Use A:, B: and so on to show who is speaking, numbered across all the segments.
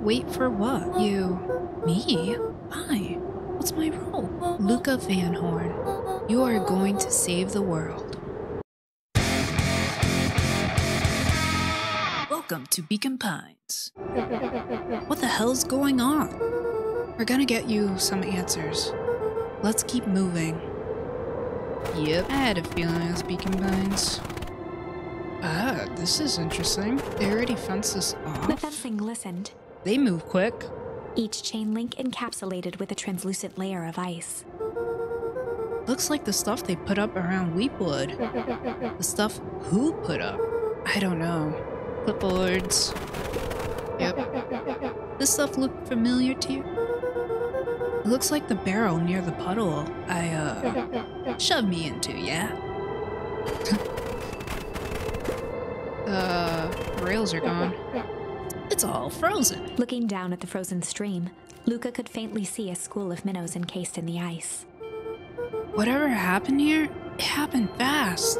A: Wait for what? You. Me? Why? What's my role? Luka Van Horn. You are going to save the world. Welcome to Beacon Pines. What the hell's going on? We're gonna get you some answers. Let's keep moving. Yep, I had a feeling it was Beacon Pines. Ah, this is interesting. They already fenced this off.
B: The fencing listened.
A: They move quick.
B: Each chain link encapsulated with a translucent layer of ice.
A: Looks like the stuff they put up around Weepwood. The stuff who put up? I don't know. Clipboards. Yep. This stuff look familiar to you? It looks like the barrel near the puddle I, shoved me into, yeah? Rails are gone. It's all frozen.
B: Looking down at the frozen stream, Luka could faintly see a school of minnows encased in the ice.
A: Whatever happened here, it happened fast.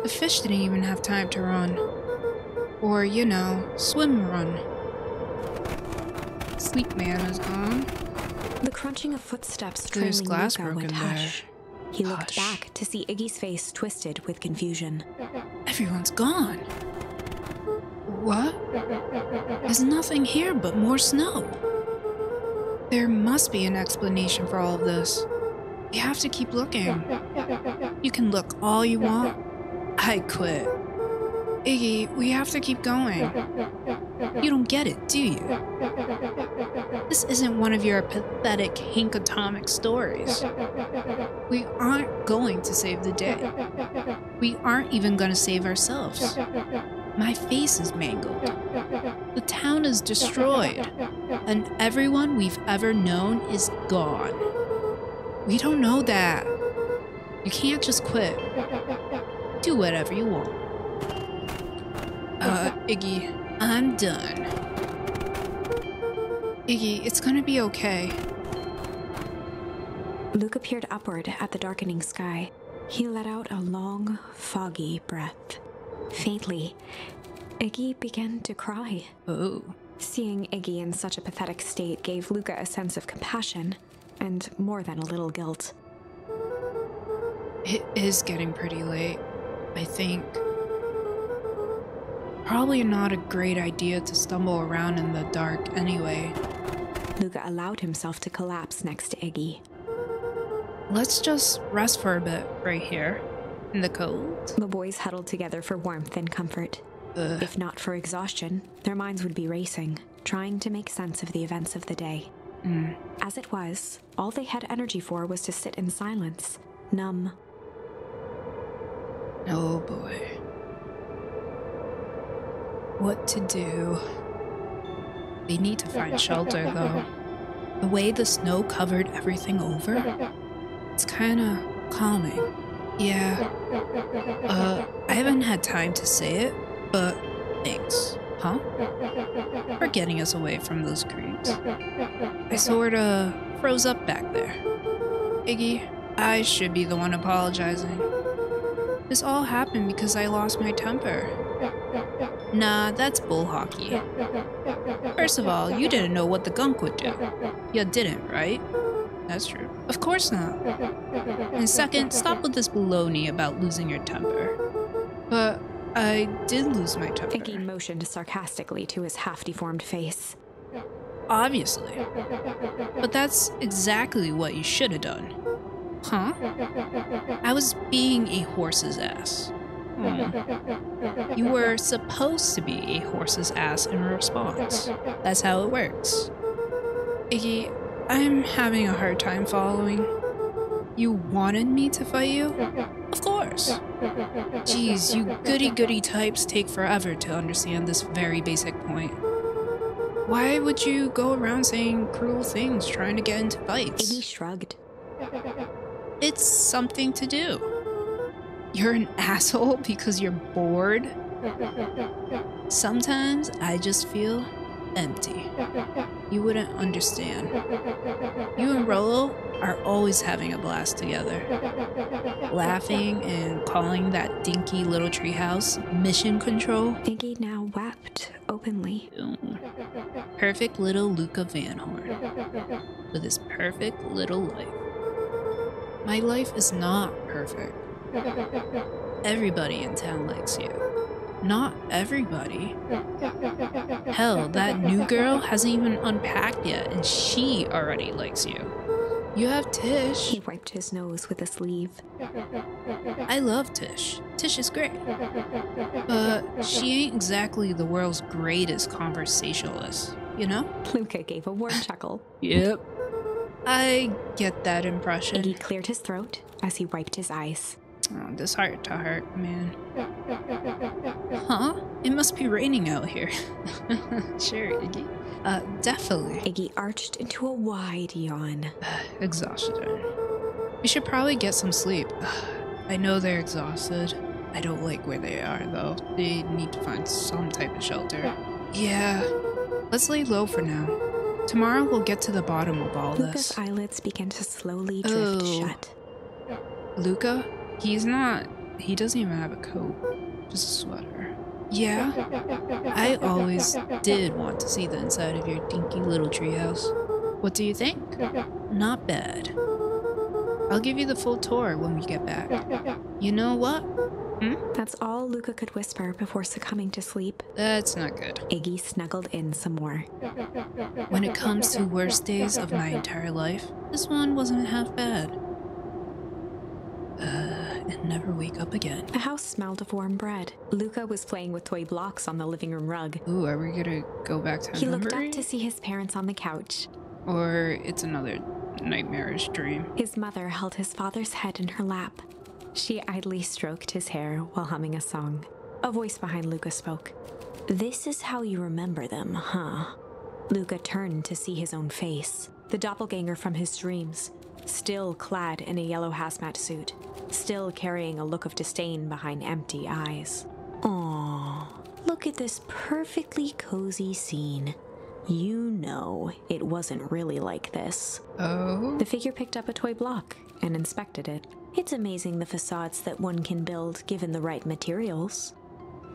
A: The fish didn't even have time to run. Or, you know, swim run. Sleep man is gone.
B: The crunching of footsteps
A: There's
B: trailing
A: glass
B: Luka
A: broken
B: went
A: there.
B: hush. He looked
A: Hush.
B: back to see Iggy's face twisted with confusion.
A: Everyone's gone. What? There's nothing here but more snow. There must be an explanation for all of this. We have to keep looking. You can look all you want. I quit. Iggy, we have to keep going. You don't get it, do you? This isn't one of your pathetic Hinkatomic stories. We aren't going to save the day. We aren't even going to save ourselves. My face is mangled. The town is destroyed. And everyone we've ever known is gone. We don't know that. You can't just quit. Do whatever you want. Iggy, I'm done. Iggy, it's gonna be okay.
B: Luka peered upward at the darkening sky. He let out a long, foggy breath. Faintly, Iggy began to cry.
A: Oh.
B: Seeing Iggy in such a pathetic state gave Luka a sense of compassion, and more than a little guilt.
A: It is getting pretty late, I think. Probably not a great idea to stumble around in the dark anyway.
B: Luka allowed himself to collapse next to Iggy.
A: Let's just rest for a bit right here, in the cold.
B: The boys huddled together for warmth and comfort. If not for exhaustion, their minds would be racing, trying to make sense of the events of the day. As it was, all they had energy for was to sit in silence, numb.
A: Oh boy. What to do? They need to find shelter, though. The way the snow covered everything over, it's kinda calming. Yeah. I haven't had time to say it, but thanks. Huh? For getting us away from those creeps. I sorta froze up back there. Iggy, I should be the one apologizing. This all happened because I lost my temper. Nah, that's bull hockey. First of all, you didn't know what the gunk would do. You didn't, right? That's true. Of course not. And second, stop with this baloney about losing your temper. But I did lose my temper.
B: Iggy motioned sarcastically to his half-deformed face.
A: Obviously. But that's exactly what you should have done. Huh? I was being a horse's ass. You were supposed to be a horse's ass in response. That's how it works. Iggy, I'm having a hard time following. You wanted me to fight you? Of course. Jeez, you goody-goody types take forever to understand this very basic point. Why would you go around saying cruel things trying to get into fights?
B: Iggy shrugged.
A: It's something to do. You're an asshole because you're bored? Sometimes I just feel empty. You wouldn't understand. You and Rolo are always having a blast together. Laughing and calling that dinky little treehouse mission control.
B: Iggy now wept openly.
A: perfect little Luka Van Horn with his perfect little life. My life is not perfect. Everybody in town likes you. Not everybody. Hell, that new girl hasn't even unpacked yet and she already likes you. You have Tish.
B: He wiped his nose with a sleeve.
A: I love Tish. Tish is great. But she ain't exactly the world's greatest conversationalist, you know?
B: Luka gave a warm chuckle.
A: Yep. I get that impression.
B: Iggy cleared his throat as he wiped his eyes.
A: Oh, this heart to heart, man. Huh? It must be raining out here. Sure, Iggy. Definitely.
B: Iggy arched into a wide yawn.
A: Exhausted. We should probably get some sleep. I know they're exhausted. I don't like where they are, though. They need to find some type of shelter. Yeah. Let's lay low for now. Tomorrow we'll get to the bottom of all
B: Luka's
A: this.
B: eyelids began to slowly drift shut.
A: Luka? He doesn't even have a coat. Just a sweater. Yeah? I always did want to see the inside of your dinky little treehouse. What do you think? Not bad. I'll give you the full tour when we get back. You know what?
B: That's all Luka could whisper before succumbing to sleep.
A: That's not good.
B: Iggy snuggled in some more.
A: When it comes to worst days of my entire life, this one wasn't half bad. And never wake up again.
B: The house smelled of warm bread. Luka was playing with toy blocks on the living room rug.
A: Ooh, are we gonna go back to
B: He looked up to see his parents on the couch.
A: Or it's another nightmarish dream.
B: His mother held his father's head in her lap. She idly stroked his hair while humming a song. A voice behind Luka spoke. This is how you remember them, huh? Luka turned to see his own face. The doppelganger from his dreams. Still clad in a yellow hazmat suit. Still carrying a look of disdain behind empty eyes. Aww, look at this perfectly cozy scene. You know, it wasn't really like this.
A: Oh?
B: The figure picked up a toy block and inspected it. It's amazing the facades that one can build given the right materials.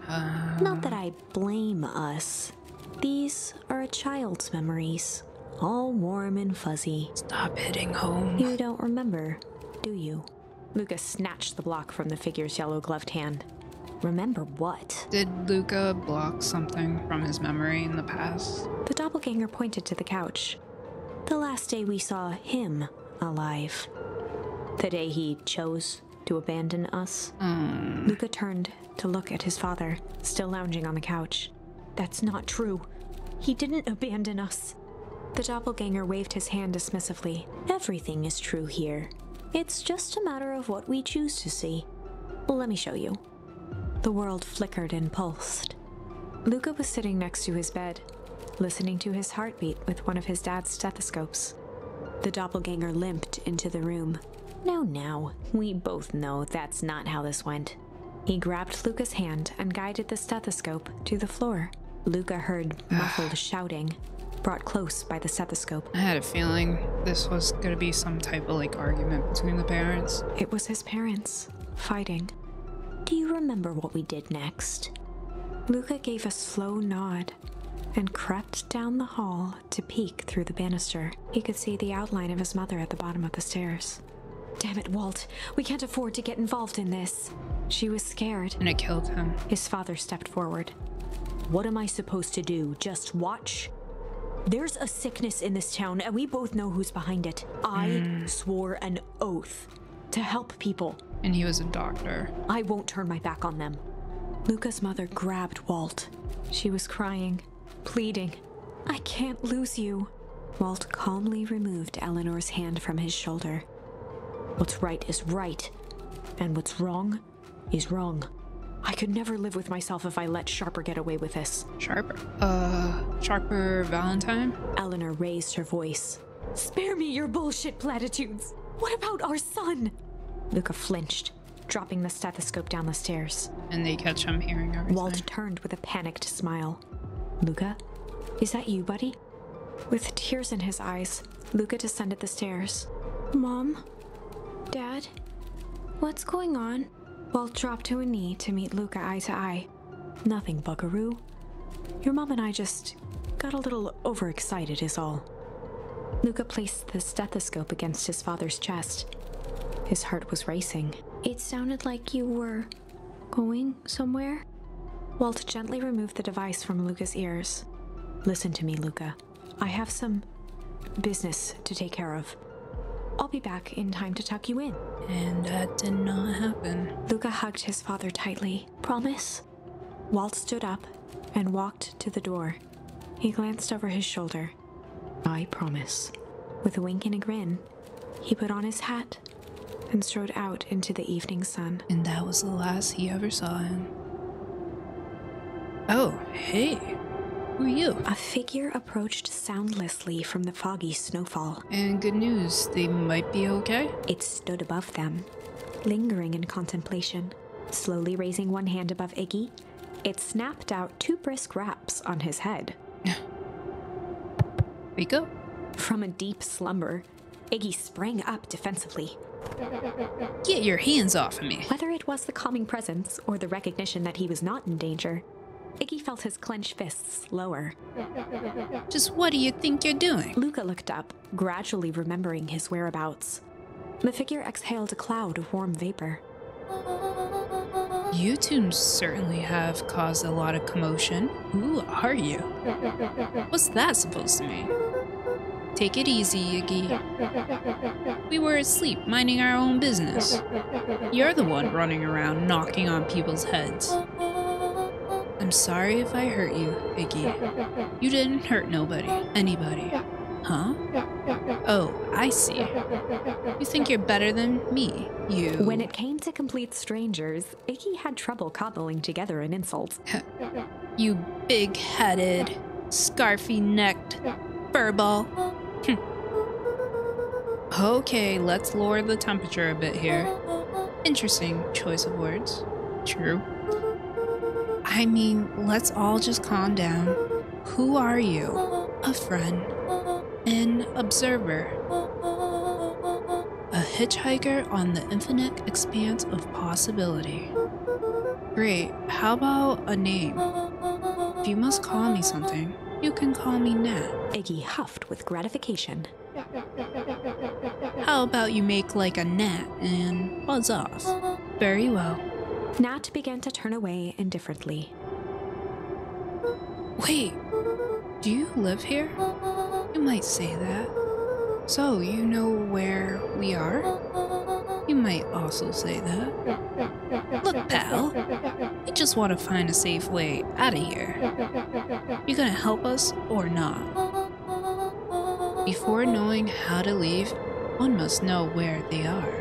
B: Not that I blame us. These are a child's memories. All warm and fuzzy.
A: Stop hitting home.
B: You don't remember, do you? Luka snatched the block from the figure's yellow-gloved hand. Remember what?
A: Did Luka block something from his memory in the past?
B: The doppelganger pointed to the couch. The last day we saw him alive. The day he chose to abandon us. Luka turned to look at his father, still lounging on the couch. That's not true. He didn't abandon us. The doppelganger waved his hand dismissively. Everything is true here. It's just a matter of what we choose to see. Let me show you. The world flickered and pulsed. Luka was sitting next to his bed, listening to his heartbeat with one of his dad's stethoscopes. The doppelganger limped into the room. Now, we both know that's not how this went. He grabbed Luka's hand and guided the stethoscope to the floor. Luka heard muffled shouting, brought close by the stethoscope.
A: I had a feeling this was gonna be some type of argument between the parents.
B: It was his parents, fighting. Do you remember what we did next? Luka gave a slow nod and crept down the hall to peek through the banister. He could see the outline of his mother at the bottom of the stairs. Damn it, Walt. We can't afford to get involved in this. She was scared.
A: And it killed him.
B: His father stepped forward. What am I supposed to do? Just watch? There's a sickness in this town, and we both know who's behind it. I swore an oath to help people.
A: And he was a doctor.
B: I won't turn my back on them. Luka's mother grabbed Walt. She was crying, pleading. I can't lose you. Walt calmly removed Eleanor's hand from his shoulder. What's right is right, and what's wrong is wrong. I could never live with myself if I let Sharper get away with this.
A: Sharper? Sharper Valentine?
B: Eleanor raised her voice. Spare me your bullshit platitudes. What about our son? Luka flinched, dropping the stethoscope down the stairs.
A: And they catch him hearing everything.
B: Walt turned with a panicked smile. Luka, is that you, buddy? With tears in his eyes, Luka descended the stairs. Mom? Dad? What's going on? Walt dropped to a knee to meet Luka eye to eye. Nothing, buckaroo. Your mom and I just got a little overexcited is all. Luka placed the stethoscope against his father's chest. His heart was racing. It sounded like you were going somewhere? Walt gently removed the device from Luka's ears. Listen to me, Luka. I have some business to take care of. I'll be back in time to tuck you in.
A: And that did not happen.
B: Luka hugged his father tightly. Promise? Walt stood up and walked to the door. He glanced over his shoulder. I promise. With a wink and a grin, he put on his hat and strode out into the evening sun.
A: And that was the last he ever saw him. Oh, hey. Who are you?
B: A figure approached soundlessly from the foggy snowfall.
A: And good news, they might be okay?
B: It stood above them, lingering in contemplation. Slowly raising one hand above Iggy, it snapped out 2 brisk raps on his head.
A: Wake up.
B: From a deep slumber, Iggy sprang up defensively.
A: Get your hands off of me.
B: Whether it was the calming presence or the recognition that he was not in danger, Iggy felt his clenched fists lower.
A: Just what do you think you're doing?
B: Luka looked up, gradually remembering his whereabouts. The figure exhaled a cloud of warm vapor.
A: You two certainly have caused a lot of commotion. Who are you? What's that supposed to mean? Take it easy, Iggy. We were asleep, minding our own business. You're the one running around knocking on people's heads. I'm sorry if I hurt you, Iggy. You didn't hurt nobody. Anybody. Huh? Oh, I see. You think you're better than me, you...
B: When it came to complete strangers, Iggy had trouble cobbling together an insult.
A: You big-headed, scarfy-necked furball. Okay, let's lower the temperature a bit here. Interesting choice of words. True. I mean, let's all just calm down. Who are you? A friend. An observer. A hitchhiker on the infinite expanse of possibility. Great, how about a name? If you must call me something, you can call me Nat.
B: Iggy huffed with gratification.
A: How about you make like a gnat and buzz off? Very well.
B: Nat began to turn away indifferently.
A: Wait, do you live here? You might say that. So, you know where we are? You might also say that. Look, pal, we just want to find a safe way out of here. You gonna help us or not? Before knowing how to leave, one must know where they are.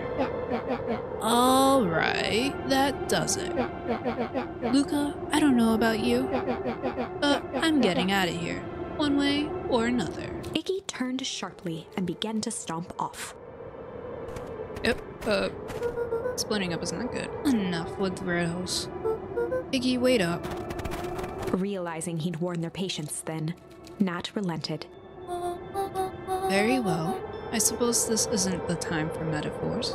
A: Alright, that does it. Luka, I don't know about you, but I'm getting out of here, one way or another.
B: Iggy turned sharply and began to stomp off.
A: Yep, splitting up is not good. Enough with riddles. Iggy, wait up.
B: Realizing he'd worn their patience then, Nat relented.
A: Very well. I suppose this isn't the time for metaphors.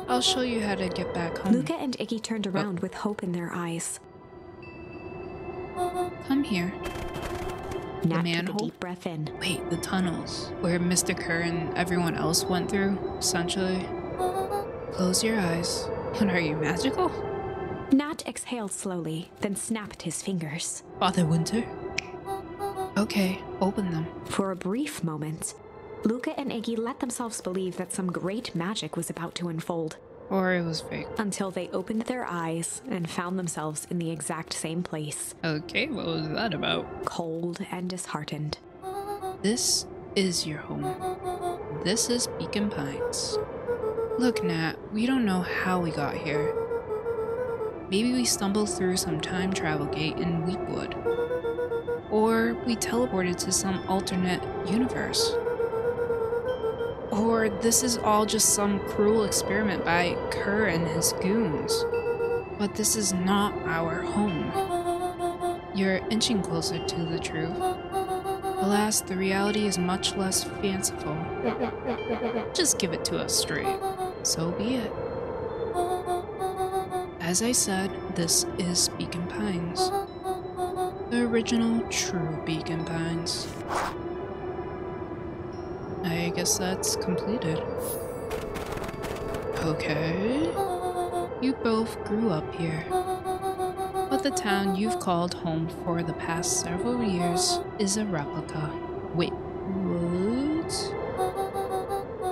A: I'll show you how to get back home.
B: Luka and Iggy turned around with hope in their eyes.
A: Come here.
B: Nat
A: The manhole?
B: took a deep breath in.
A: Wait, the tunnels. Where Mr. Kerr and everyone else went through, essentially. Close your eyes. What are you, magical?
B: Nat exhaled slowly, then snapped his fingers.
A: Father Winter? Okay, open them.
B: For a brief moment, Luka and Iggy let themselves believe that some great magic was about to unfold.
A: Or it was fake.
B: Until they opened their eyes and found themselves in the exact same place.
A: Okay, what was that about?
B: Cold and disheartened.
A: This is your home. This is Beacon Pines. Look, Nat, we don't know how we got here. Maybe we stumbled through some time travel gate in Weekwood. Or we teleported to some alternate universe. Or this is all just some cruel experiment by Kerr and his goons. But this is not our home. You're inching closer to the truth. Alas, the reality is much less fanciful. Just give it to us straight. So be it. As I said, this is Beacon Pines. The original true beacon pines. I guess that's completed. Okay. You both grew up here. But the town you've called home for the past several years is a replica. Wait, what?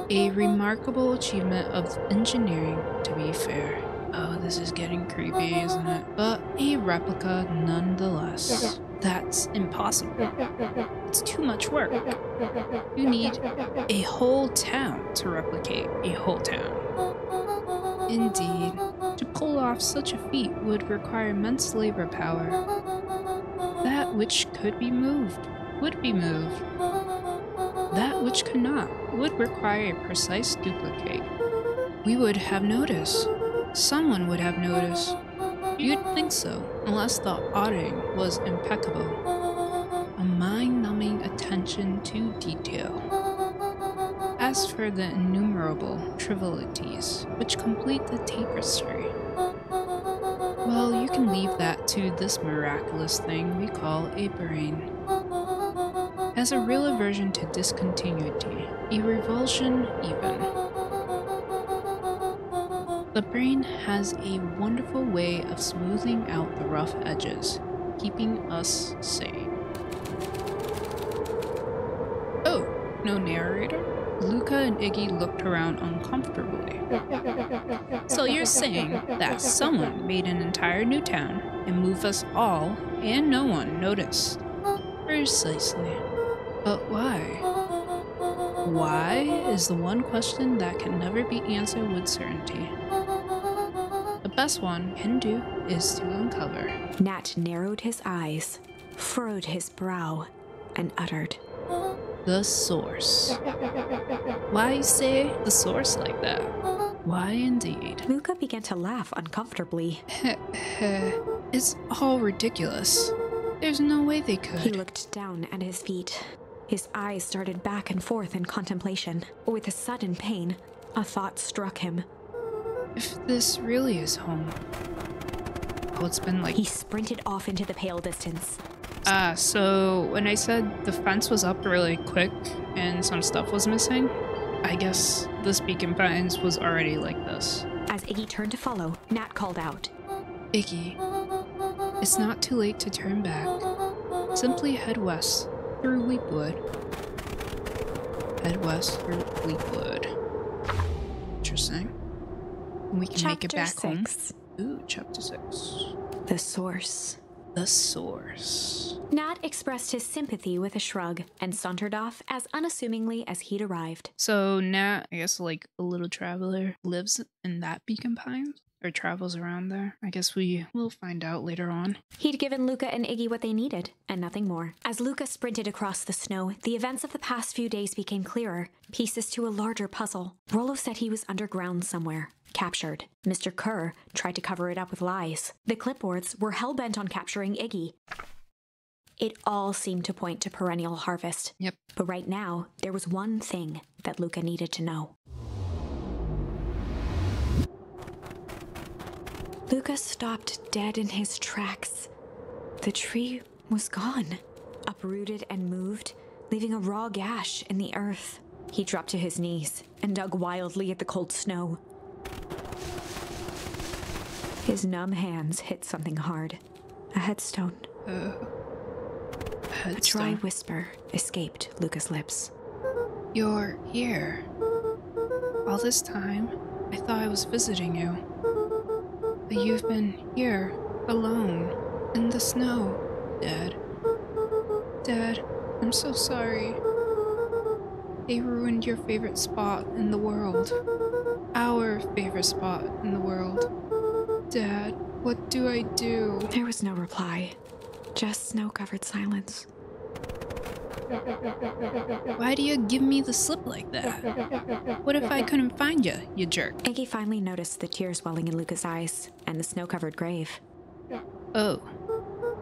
A: A remarkable achievement of engineering, to be fair. Oh, this is getting creepy, isn't it? But a replica nonetheless. That's impossible. It's too much work. You need a whole town to replicate a whole town. Indeed, to pull off such a feat would require immense labor power. That which could be moved would be moved. That which could not would require a precise duplicate. We would have noticed. Someone would have noticed. You'd think so, unless the auditing was impeccable. A mind-numbing attention to detail. As for the innumerable trivialities which complete the tapestry, well, you can leave that to this miraculous thing we call a brain. As a real aversion to discontinuity, a revulsion even. The brain has a wonderful way of smoothing out the rough edges, keeping us sane. Oh, no narrator? Luka and Iggy looked around uncomfortably. So you're saying that someone made an entire new town and moved us all, and no one noticed? Precisely. But why? Why is the one question that can never be answered with certainty. The best one can do is to uncover.
B: Nat narrowed his eyes, furrowed his brow, and uttered,
A: The source. Why say the source like that? Why indeed?
B: Luka began to laugh uncomfortably.
A: It's all ridiculous. There's no way they could.
B: He looked down at his feet. His eyes started back and forth in contemplation. With a sudden pain, a thought struck him.
A: If this really is home. Oh, it's been like...
B: He sprinted off into the pale distance.
A: So when I said the fence was up really quick and some stuff was missing, I guess this beacon pines was already like this.
B: As Iggy turned to follow, Nat called out,
A: Iggy, it's not too late to turn back. Simply head west through Leapwood. Head west through Leapwood. Interesting. And we can make it back 6. Home. Ooh, chapter 6.
B: The source.
A: The source.
B: Nat expressed his sympathy with a shrug and sauntered off as unassumingly as he'd arrived.
A: So Nat, I guess like a little traveler, lives in that beacon pines? Or travels around there? I guess we will find out later on.
B: He'd given Luka and Iggy what they needed, and nothing more. As Luka sprinted across the snow, the events of the past few days became clearer, pieces to a larger puzzle. Rollo said he was underground somewhere, captured. Mr. Kerr tried to cover it up with lies. The clipboards were hell-bent on capturing Iggy. It all seemed to point to perennial harvest.
A: Yep.
B: But right now, there was one thing that Luka needed to know. Luka stopped dead in his tracks. The tree was gone, uprooted and moved, leaving a raw gash in the earth. He dropped to his knees and dug wildly at the cold snow. His numb hands hit something hard. A headstone. A dry whisper escaped Luka's lips.
A: You're here. All this time, I thought I was visiting you. But you've been here, alone, in the snow, Dad. Dad, I'm so sorry. They ruined your favorite spot in the world. Our favorite spot in the world. Dad, what do I do?
B: There was no reply, just snow-covered silence.
A: Why do you give me the slip like that? What if I couldn't find you, you jerk?
B: Iggy finally noticed the tears welling in Luka's eyes and the snow-covered grave.
A: Oh,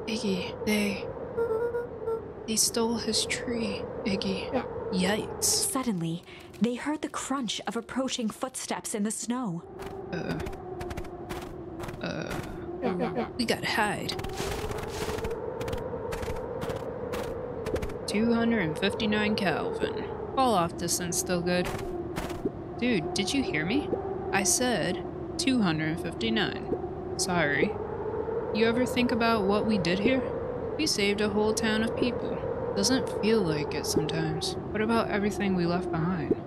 A: Iggy, they stole his tree, Iggy. Yikes.
B: Suddenly, they heard the crunch of approaching footsteps in the snow.
A: We gotta hide. 259 Kelvin. Fall off distance still good. Dude, did you hear me? I said 259. Sorry. You ever think about what we did here? We saved a whole town of people. Doesn't feel like it sometimes. What about everything we left behind?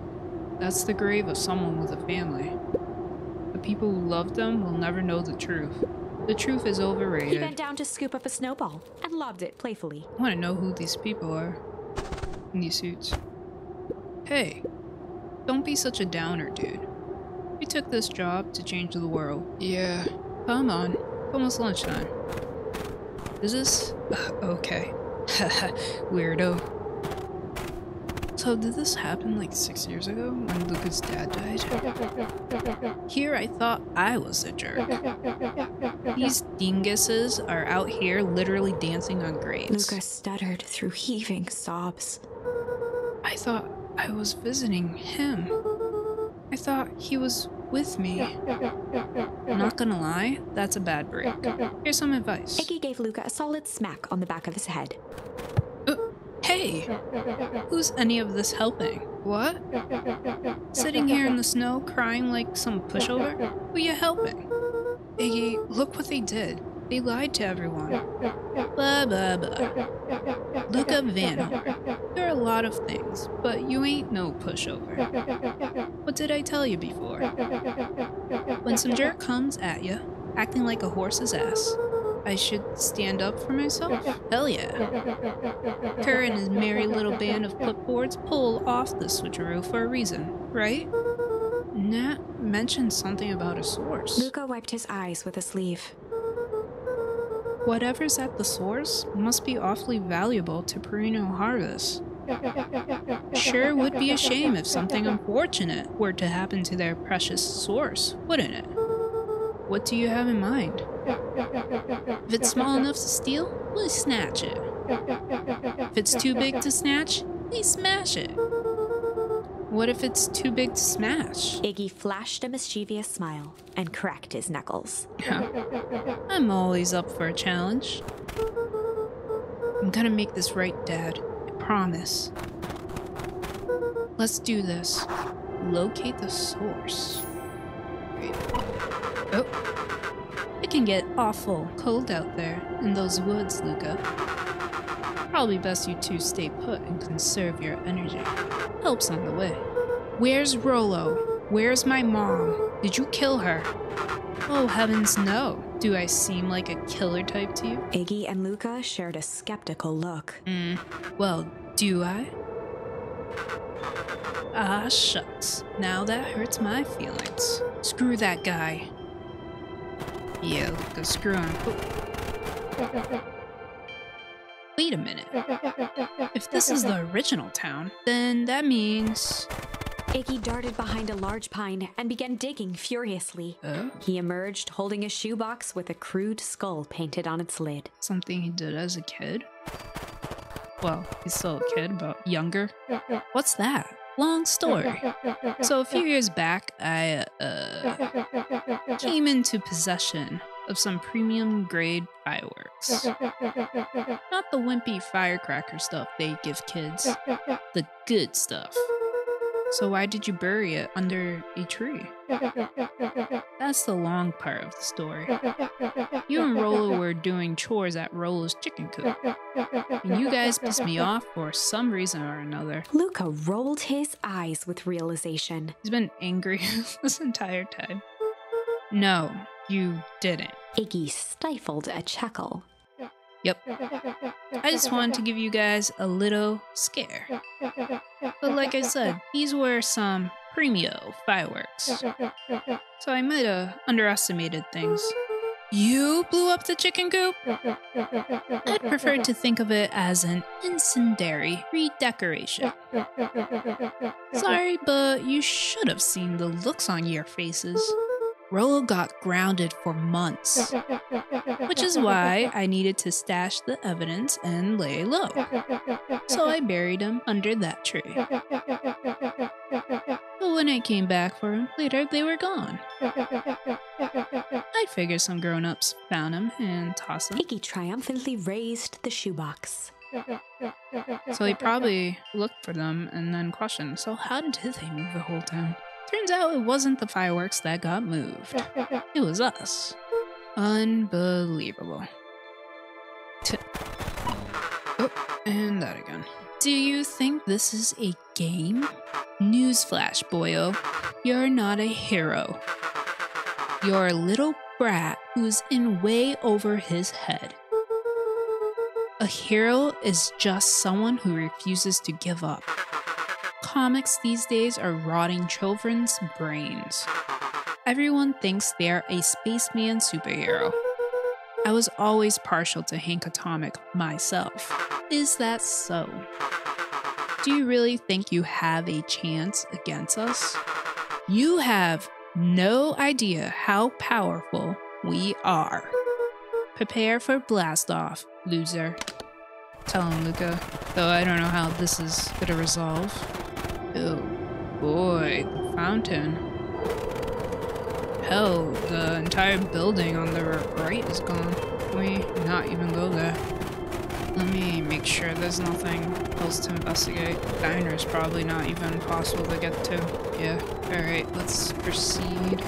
A: That's the grave of someone with a family. The people who loved them will never know the truth. The truth is overrated.
B: He bent down to scoop up a snowball and lobbed it playfully.
A: I want to know who these people are in these suits. Hey, don't be such a downer, dude. We took this job to change the world. Yeah, come on. It's almost lunchtime. Is this? Okay. Weirdo. So did this happen like 6 years ago when Luka's dad died? Here I thought I was a jerk. These dinguses are out here literally dancing on graves.
B: Luka stuttered through heaving sobs.
A: I thought I was visiting him. I thought he was with me. Not gonna lie, that's a bad break. Here's some advice.
B: Iggy gave Luka a solid smack on the back of his head.
A: Hey! Who's any of this helping? What? Sitting here in the snow crying like some pushover? Who you helping? Iggy, look what they did. They lied to everyone. Blah blah blah. Luka Vanhoe, you're a lot of things, but you ain't no pushover. What did I tell you before? When some jerk comes at you, acting like a horse's ass, I should stand up for myself? Hell yeah. Kerr and his merry little band of clipboards pull off the switcheroo for a reason, right? Nat mentioned something about a source.
B: Luka wiped his eyes with a sleeve.
A: Whatever's at the source must be awfully valuable to perennial harvest. Sure would be a shame if something unfortunate were to happen to their precious source, wouldn't it? What do you have in mind? If it's small enough to steal, we snatch it. If it's too big to snatch, we smash it. What if it's too big to smash?
B: Iggy flashed a mischievous smile and cracked his knuckles.
A: I'm always up for a challenge. I'm gonna make this right, Dad. I promise. Let's do this. Locate the source. Wait. Oh. It can get awful cold out there in those woods, Luka. Probably best you two stay put and conserve your energy. Help's on the way. Where's Rollo? Where's my mom? Did you kill her? Oh, heavens no. Do I seem like a killer type to you?
B: Iggy and Luka shared a skeptical look.
A: Well, do I? Ah, shucks. Now that hurts my feelings. Screw that guy. Yeah, Luka, screw him. Oh. Wait a minute. If this is the original town, then that means...
B: Iggy darted behind a large pine and began digging furiously.
A: Oh?
B: He emerged holding a shoebox with a crude skull painted on its lid.
A: Something he did as a kid? Well, he's still a kid, but younger. What's that? Long story. So a few years back, I came into possession of some premium grade fireworks. Not the wimpy firecracker stuff they give kids. The good stuff. So why did you bury it under a tree? That's the long part of the story. You and Rollo were doing chores at Rollo's chicken coop. And you guys pissed me off for some reason or another.
B: Luka rolled his eyes with realization.
A: He's been angry this entire time. No, you didn't.
B: Iggy stifled a chuckle.
A: Yep. I just wanted to give you guys a little scare. But like I said, these were some premium fireworks. So I might have underestimated things. You blew up the chicken coop? I'd prefer to think of it as an incendiary redecoration. Sorry, but you should have seen the looks on your faces. Rollo got grounded for months, which is why I needed to stash the evidence and lay low. So I buried him under that tree. But when I came back for him later, they were gone. I figured some grown-ups found him and tossed him.
B: Iggy triumphantly raised the shoebox.
A: So he probably looked for them and then questioned, so how did they move the whole town? Turns out it wasn't the fireworks that got moved. It was us. Unbelievable. Oh, and that again. Do you think this is a game? Newsflash, boyo. You're not a hero. You're a little brat who's in way over his head. A hero is just someone who refuses to give up. Comics these days are rotting children's brains. Everyone thinks they're a spaceman superhero. I was always partial to Hank Atomic myself. Is that so? Do you really think you have a chance against us? You have no idea how powerful we are. Prepare for blast-off, loser. Tell him, Luka. Though I don't know how this is gonna resolve. Oh boy, the fountain. Hell, the entire building on the right is gone. Can we not even go there? Let me make sure there's nothing else to investigate. Diner's probably not even possible to get to. Yeah, alright, let's proceed.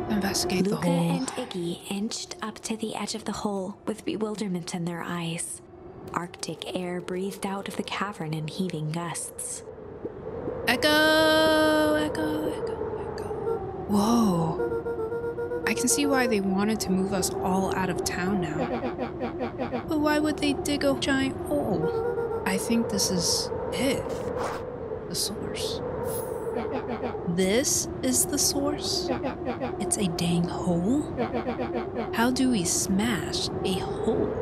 A: Investigate the hole.
B: Luka and Iggy inched up to the edge of the hole with bewilderment in their eyes. Arctic air breathed out of the cavern in heaving gusts.
A: Echo! Echo, echo, echo. Whoa. I can see why they wanted to move us all out of town now. But why would they dig a giant hole? I think this is it. The source. This is the source? It's a dang hole? How do we smash a hole?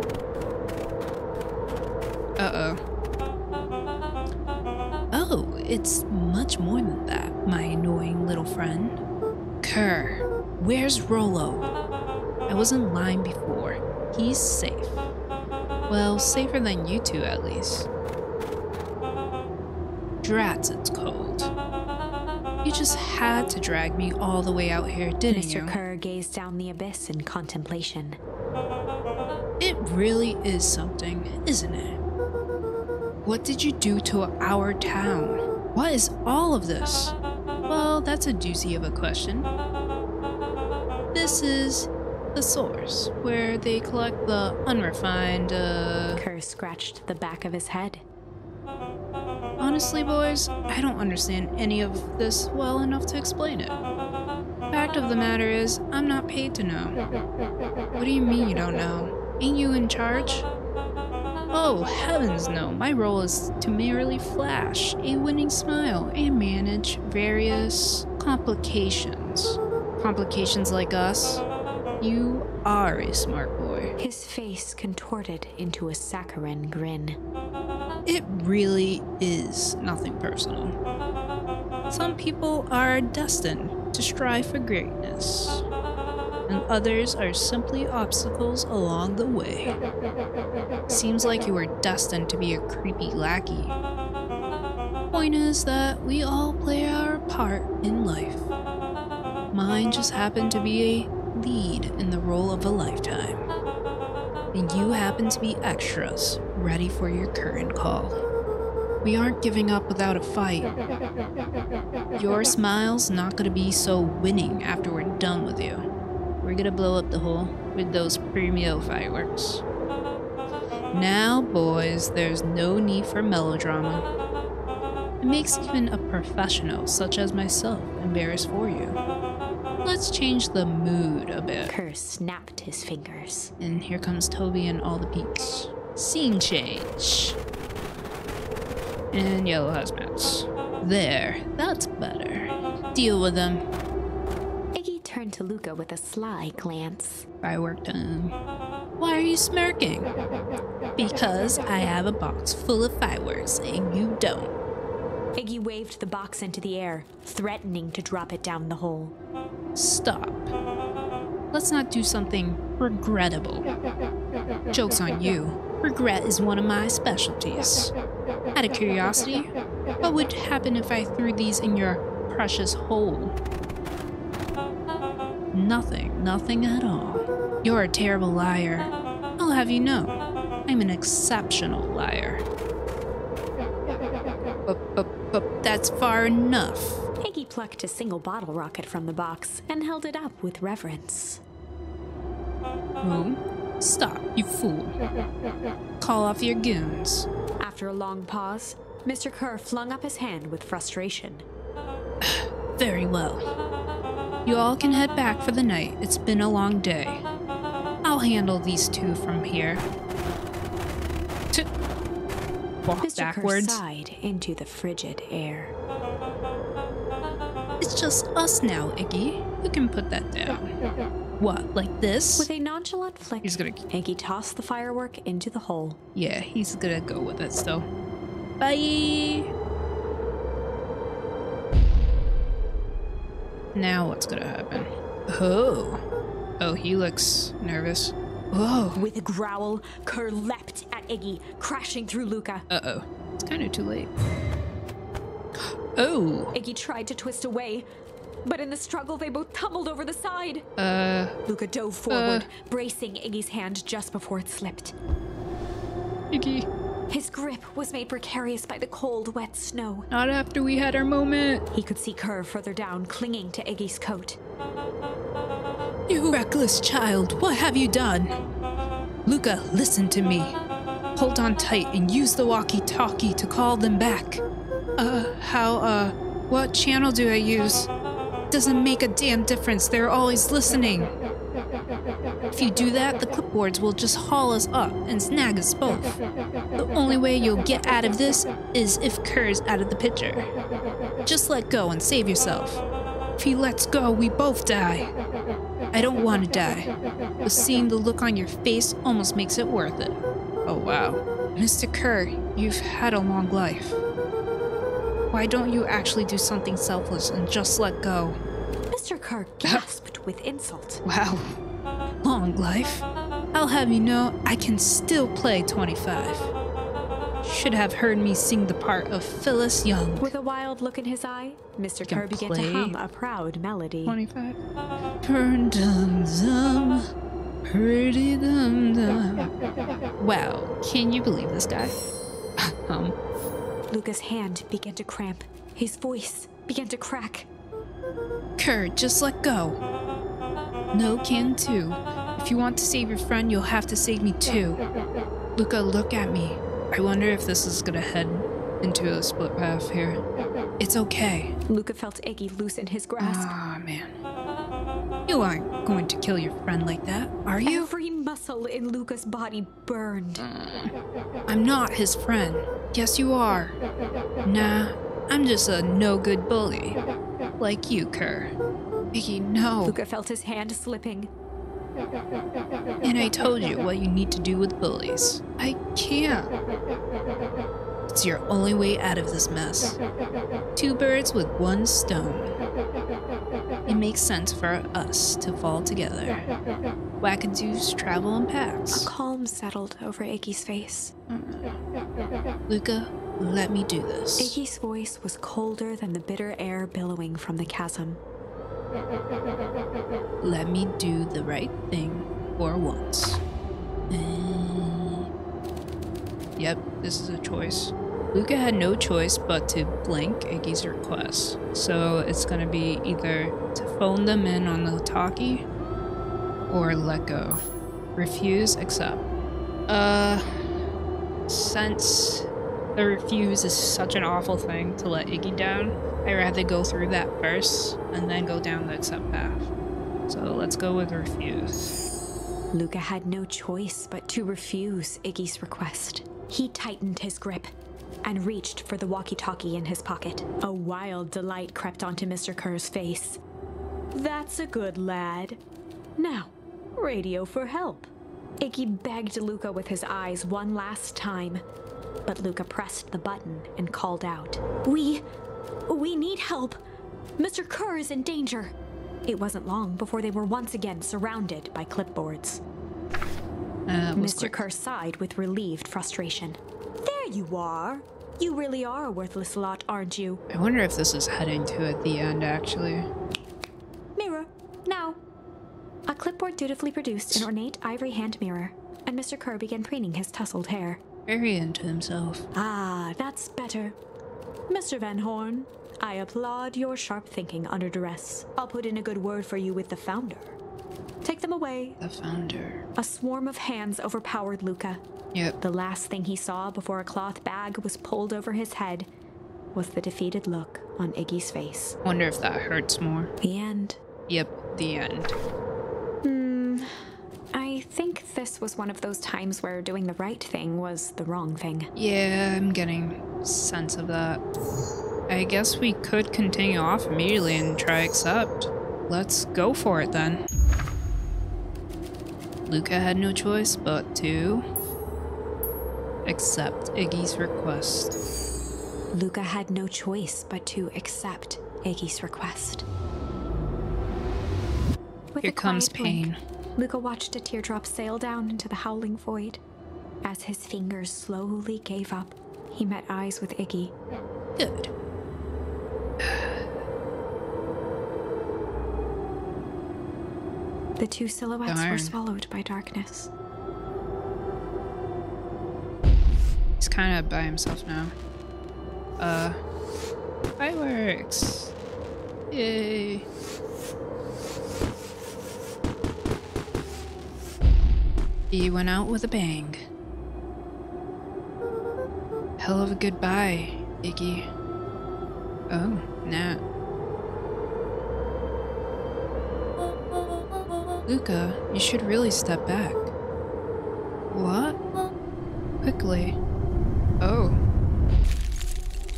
A: Uh-oh. Oh, it's much more than that, my annoying little friend. Kerr, where's Rollo? I wasn't lying before. He's safe. Well, safer than you two at least. Drats, it's cold. You just had to drag me all the way out here, didn't you?
B: Mr. Kerr gazed down the abyss in contemplation.
A: It really is something, isn't it? What did you do to our town? What is all of this? Well, that's a doozy of a question. This is the source, where they collect the unrefined,
B: Kerr scratched the back of his head.
A: Honestly, boys, I don't understand any of this well enough to explain it. Fact of the matter is, I'm not paid to know. What do you mean you don't know? Ain't you in charge? Oh, heavens no, my role is to merely flash a winning smile and manage various complications. Complications like us? You are a smart boy.
B: His face contorted into a saccharine grin.
A: It really is nothing personal. Some people are destined to strive for greatness, and others are simply obstacles along the way. Seems like you were destined to be a creepy lackey. Point is that we all play our part in life. Mine just happened to be a lead in the role of a lifetime. And you happen to be extras, ready for your current call. We aren't giving up without a fight. Your smile's not gonna be so winning after we're done with you. We're gonna blow up the hole with those premio fireworks. Now, boys, there's no need for melodrama. It makes even a professional such as myself embarrassed for you. Let's change the mood a bit.
B: Kerr snapped his fingers.
A: And here comes Toby and all the peeps. Scene change. And yellow hazmats. There, that's better. Deal with them.
B: Iggy turned to Luka with a sly glance.
A: Firework time. Why are you smirking? Because I have a box full of fireworks and you don't.
B: Iggy waved the box into the air, threatening to drop it down the hole.
A: Stop. Let's not do something regrettable. Joke's on you. Regret is one of my specialties. Out of curiosity, what would happen if I threw these in your precious hole? Nothing at all. You're a terrible liar. I'll have you know, I'm an exceptional liar. That's far enough.
B: Iggy plucked a single bottle rocket from the box and held it up with reverence.
A: Oh, stop, you fool. Call off your goons.
B: After a long pause, Mr. Kerr flung up his hand with frustration.
A: Very well. You all can head back for the night. It's been a long day. I'll handle these two from here. Walk
B: Mr.
A: backwards.
B: Kerr sighed into the frigid air.
A: It's just us now, Iggy. You can put that down. What, like this?
B: With a nonchalant flick,
A: Iggy
B: tossed the firework into the hole.
A: Yeah, he's gonna go with it still. Bye! Now what's gonna happen? Oh, he looks nervous. Whoa.
B: With a growl, Kerr leapt at Iggy, crashing through Luka.
A: Uh-oh. It's kind of too late. Oh!
B: Iggy tried to twist away, but in the struggle they both tumbled over the side.
A: Luka
B: dove forward, bracing Iggy's hand just before it slipped.
A: Iggy.
B: His grip was made precarious by the cold, wet snow.
A: Not after we had our moment.
B: He could see Kerr further down, clinging to Iggy's coat.
A: You reckless child, what have you done? Luka, listen to me. Hold on tight and use the walkie-talkie to call them back. What channel do I use? Doesn't make a damn difference, they're always listening. If you do that, the clipboards will just haul us up and snag us both. The only way you'll get out of this is if Kerr's out of the picture. Just let go and save yourself. If he lets go, we both die. I don't want to die, but seeing the look on your face almost makes it worth it. Oh wow. Mr. Kerr, you've had a long life. Why don't you actually do something selfless and just let go?
B: Mr. Kerr gasped with insult.
A: Wow. Long life? I'll have you know, I can still play 25. Should have heard me sing the part of Phyllis Young.
B: With a wild look in his eye, Mr. Kerr began to hum a proud melody.
A: 25. Dum-dum, pretty dum-dum. Wow, can you believe this guy?
B: Luka's hand began to cramp. His voice began to crack.
A: Kerr, just let go. No can too. If you want to save your friend, you'll have to save me too. Luka, look at me. I wonder if this is gonna head into a split path here. It's okay.
B: Luka felt Iggy loosen his grasp.
A: Ah, man. You aren't going to kill your friend like that, are you?
B: Every muscle in Luka's body burned.
A: I'm not his friend. Yes, you are. Nah, I'm just a no-good bully. Like you, Kerr. Iggy, no.
B: Luka felt his hand slipping.
A: And I told you what you need to do with bullies. I can't. It's your only way out of this mess. Two birds with one stone. It makes sense for us to fall together. Wackadoos travel in packs.
B: A calm settled over Iggy's face.
A: Luka, let me do this.
B: Iggy's voice was colder than the bitter air billowing from the chasm.
A: Let me do the right thing for once. Yep, this is a choice. Luka had no choice but to blank Iggy's request. So it's gonna be either to phone them in on the talkie or let go. Refuse, accept. Since the refuse is such an awful thing to let Iggy down, I'd rather go through that first and then go down the accept path. So let's go with refuse.
B: Luka had no choice but to refuse Iggy's request. He tightened his grip and reached for the walkie-talkie in his pocket. A wild delight crept onto Mr. Kerr's face. That's a good lad. Now, radio for help. Iggy begged Luka with his eyes one last time, but Luka pressed the button and called out. We need help. Mr. Kerr is in danger. It wasn't long before they were once again surrounded by clipboards. Mr. Kerr sighed with relieved frustration. There you are. You really are a worthless lot, aren't you?
A: I wonder if this is heading to at the end, actually.
B: Mirror, now. A clipboard dutifully produced an ornate ivory hand mirror, and Mr. Kerr began preening his tousled hair.
A: Very into himself.
B: Ah, that's better. Mr. Van Horn, I applaud your sharp thinking under duress. I'll put in a good word for you with the founder. Take them away.
A: The founder.
B: A swarm of hands overpowered Luka.
A: Yep.
B: The last thing he saw before a cloth bag was pulled over his head was the defeated look on Iggy's face.
A: Wonder if that hurts more.
B: The end.
A: Yep, the end.
B: I think this was one of those times where doing the right thing was the wrong thing.
A: Yeah, I'm getting a sense of that. I guess we could continue off immediately and try accept. Let's go for it then. Luka had no choice but to accept Iggy's request.
B: Luka had no choice but to accept Iggy's request. With
A: Here comes pain.
B: Luka watched a teardrop sail down into the howling void. As his fingers slowly gave up, he met eyes with Iggy.
A: Good.
B: The two silhouettes were swallowed by darkness.
A: He's kind of by himself now. Fireworks! Yay! He went out with a bang. Hell of a goodbye, Iggy. Oh, Nat. Luka, you should really step back. What? Quickly. Oh.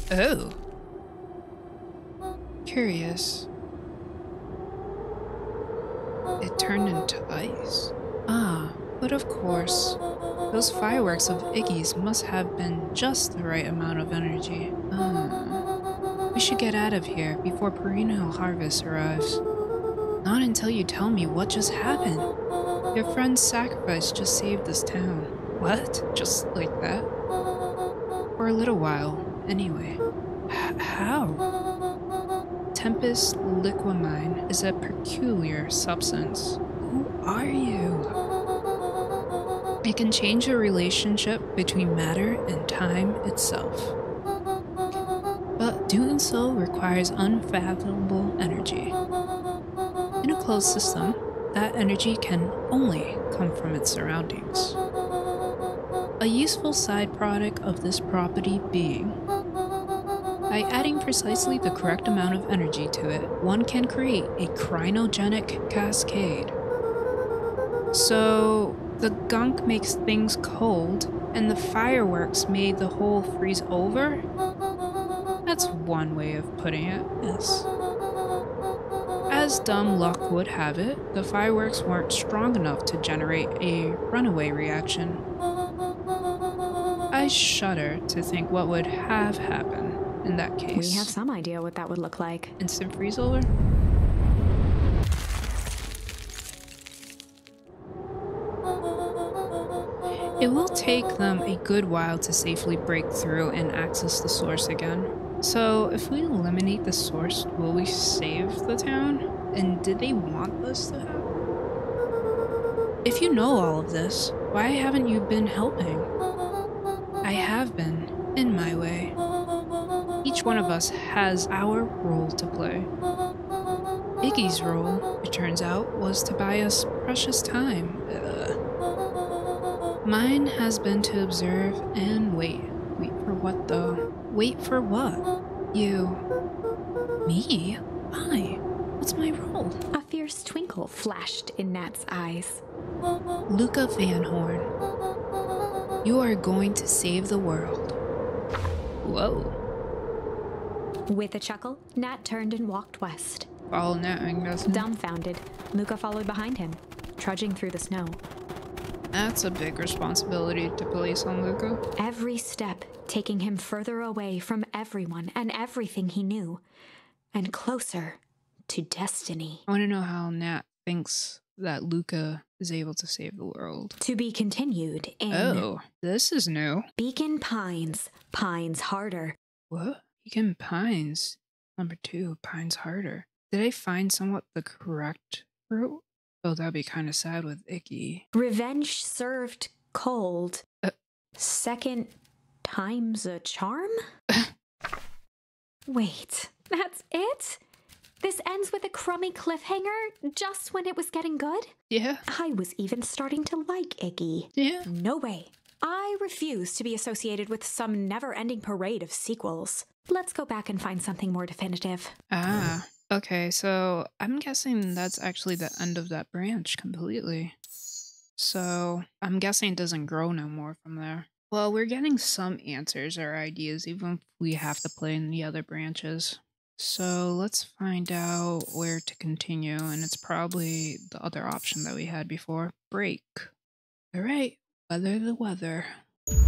A: Oh. Curious. It turned into ice. Ah, but of course. Those fireworks of Iggy's must have been just the right amount of energy. We should get out of here before perennial harvest arrives. Not until you tell me what just happened. Your friend's sacrifice just saved this town. What? Just like that? For a little while, anyway. How? Tempest liquamine is a peculiar substance. Who are you? It can change the relationship between matter and time itself. But doing so requires unfathomable energy. In a closed system, that energy can only come from its surroundings. A useful side product of this property being, by adding precisely the correct amount of energy to it, one can create a cryogenic cascade. So, the gunk makes things cold, and the fireworks made the whole freeze over? That's one way of putting it, yes. As dumb luck would have it, the fireworks weren't strong enough to generate a runaway reaction. I shudder to think what would have happened in that case.
B: We have some idea what that would look like.
A: Instant freeze over? It will take them a good while to safely break through and access the source again. So, if we eliminate the source, will we save the town? And did they want this to happen? If you know all of this, why haven't you been helping? I have been, in my way. Each one of us has our role to play. Iggy's role, it turns out, was to buy us precious time. Mine has been to observe and wait. Wait for what, though? Wait for what? You. Me? Why? What's my role?
B: A fierce twinkle flashed in Nat's eyes.
A: Luka Van Horn. You are going to save the world. Whoa.
B: With a chuckle, Nat turned and walked west.
A: Follow Nat, I guess.
B: Dumbfounded, Luka followed behind him, trudging through the snow.
A: That's a big responsibility to place on Luka.
B: Every step taking him further away from everyone and everything he knew, and closer to destiny.
A: I want to know how Nat thinks that Luka is able to save the world.
B: To be continued in...
A: Oh, this is new.
B: Beacon Pines. Pines harder.
A: What? Beacon Pines. Number 2, Pines harder. Did I find somewhat the correct route? Oh, that'd be kind of sad with Iggy.
B: Revenge served cold. Second time's a charm? Wait, that's it? This ends with a crummy cliffhanger just when it was getting good?
A: Yeah.
B: I was even starting to like Iggy.
A: Yeah.
B: No way. I refuse to be associated with some never-ending parade of sequels. Let's go back and find something more definitive.
A: Ah, okay, so I'm guessing that's actually the end of that branch completely. So I'm guessing it doesn't grow no more from there. Well, we're getting some answers or ideas, even if we have to play in the other branches. So let's find out where to continue, and it's probably the other option that we had before, break. All right, weather the weather.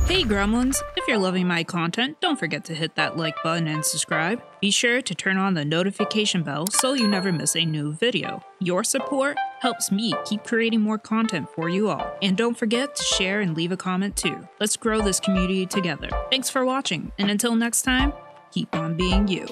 A: Hey gremlins, if you're loving my content, don't forget to hit that like button and subscribe. Be sure to turn on the notification bell so you never miss a new video. Your support helps me keep creating more content for you all. And don't forget to share and leave a comment too. Let's grow this community together. Thanks for watching, and until next time, keep on being you.